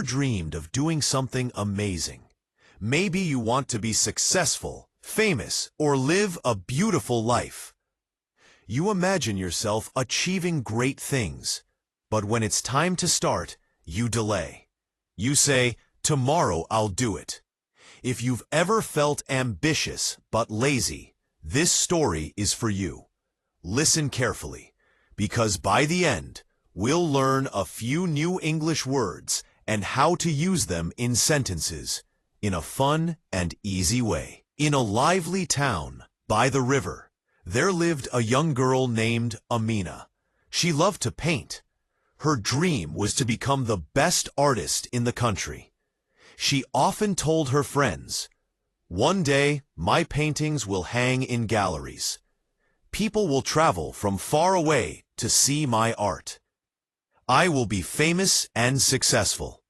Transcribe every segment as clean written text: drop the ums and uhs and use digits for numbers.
Dreamed of doing something amazing? Maybe you want to be successful, famous, or live a beautiful life. You imagine yourself achieving great things, but when it's time to start, you delay. You say, "Tomorrow I'll do it." If you've ever felt ambitious but lazy, this story is for you. Listen carefully, because by the end, we'll learn a few new English words and how to use them in sentences in a fun and easy way. In a lively town by the river, there lived a young girl named Amina. She loved to paint. Her dream was to become the best artist in the country. She often told her friends, "One day, my paintings will hang in galleries. People will travel from far away to see my art. I will be famous and successful."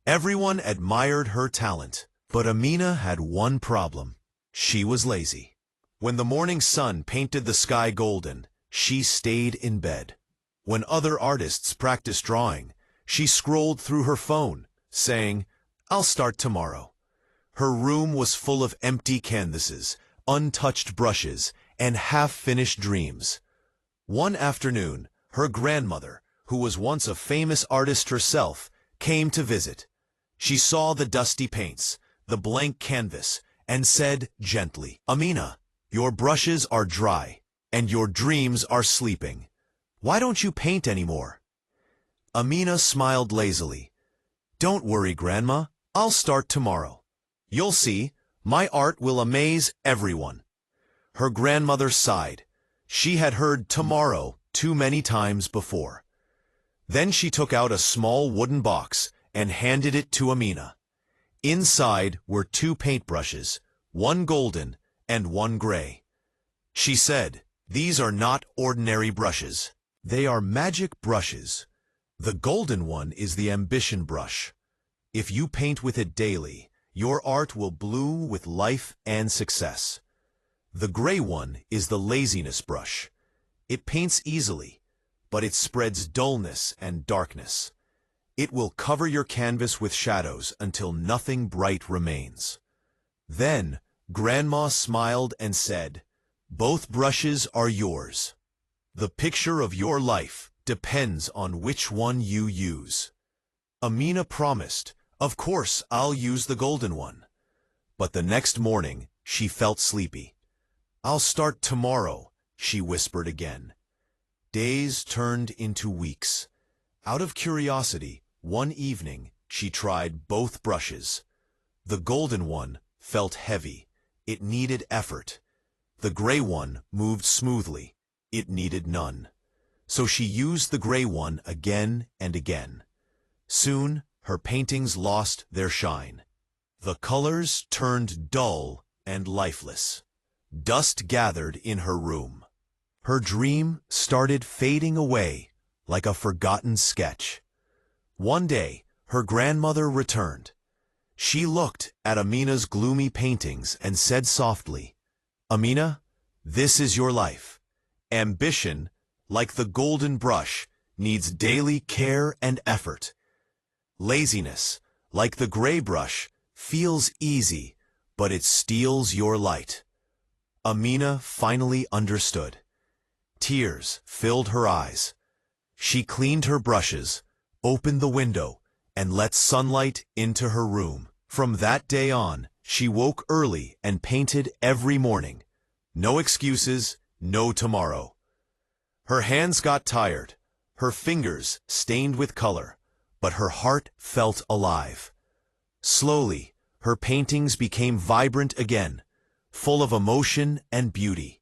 Everyone admired her talent, but Amina had one problem. She was lazy. When the morning sun painted the sky golden, she stayed in bed. When other artists practiced drawing, she scrolled through her phone, saying, "I'll start tomorrow." Her room was full of empty canvases, untouched brushes, and half-finished dreams. One afternoon, her grandmother, who was once a famous artist herself, came to visit. She saw the dusty paints, the blank canvas, and said gently, "Amina, your brushes are dry, and your dreams are sleeping. Why don't you paint anymore?" Amina smiled lazily. "Don't worry, Grandma. I'll start tomorrow. You'll see, my art will amaze everyone." Her grandmother sighed. She had heard "tomorrow" too many times before. Then she took out a small wooden box and handed it to Amina. Inside were 2 paintbrushes, one golden and one gray. She said, "These are not ordinary brushes. They are magic brushes. The golden one is the ambition brush. If you paint with it daily, your art will bloom with life and success. The gray one is the laziness brush. It paints easily, but it spreads dullness and darkness. It will cover your canvas with shadows until nothing bright remains." Then Grandma smiled and said, "Both brushes are yours. The picture of your life depends on which one you use." Amina promised, "Of course I'll use the golden one." But the next morning she felt sleepy. "I'll start tomorrow," she whispered again. Days turned into weeks. Out of curiosity, one evening she tried both brushes. The golden one felt heavy. It needed effort. The gray one moved smoothly. It needed none. So she used the gray one again and again. Soon, her paintings lost their shine. The colors turned dull and lifeless. Dust gathered in her room. Her dream started fading away like a forgotten sketch. One day, her grandmother returned. She looked at Amina's gloomy paintings and said softly, "Amina, this is your life. Ambition, like the golden brush, needs daily care and effort. Laziness, like the gray brush, feels easy, but it steals your light." Amina finally understood. Tears filled her eyes. She cleaned her brushes, opened the window, and let sunlight into her room. From that day on, she woke early and painted every morning. No excuses, no tomorrow. Her hands got tired, her fingers stained with color, but her heart felt alive. Slowly, her paintings became vibrant again, full of emotion and beauty.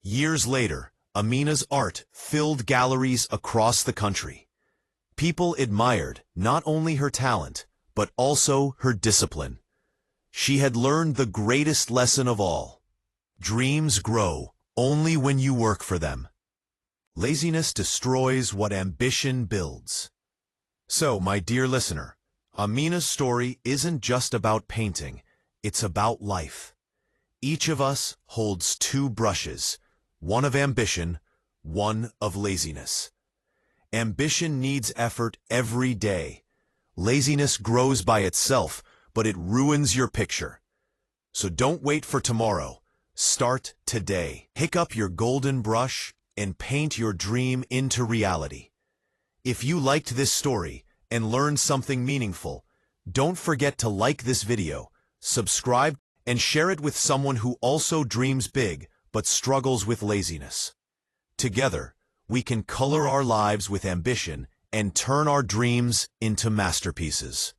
Years later, Amina's art filled galleries across the country. People admired not only her talent, but also her discipline. She had learned the greatest lesson of all. Dreams grow only when you work for them. Laziness destroys what ambition builds. So, my dear listener, Amina's story isn't just about painting, it's about life. Each of us holds 2 brushes, one of ambition, one of laziness. Ambition needs effort every day, Laziness grows by itself, but it ruins your picture. So don't wait for tomorrow. Start today. Pick up your golden brush and paint your dream into reality. If you liked this story and learned something meaningful, don't forget to like this video, subscribe, and share it with someone who also dreams big but struggles with laziness. Together, we can color our lives with ambition and turn our dreams into masterpieces.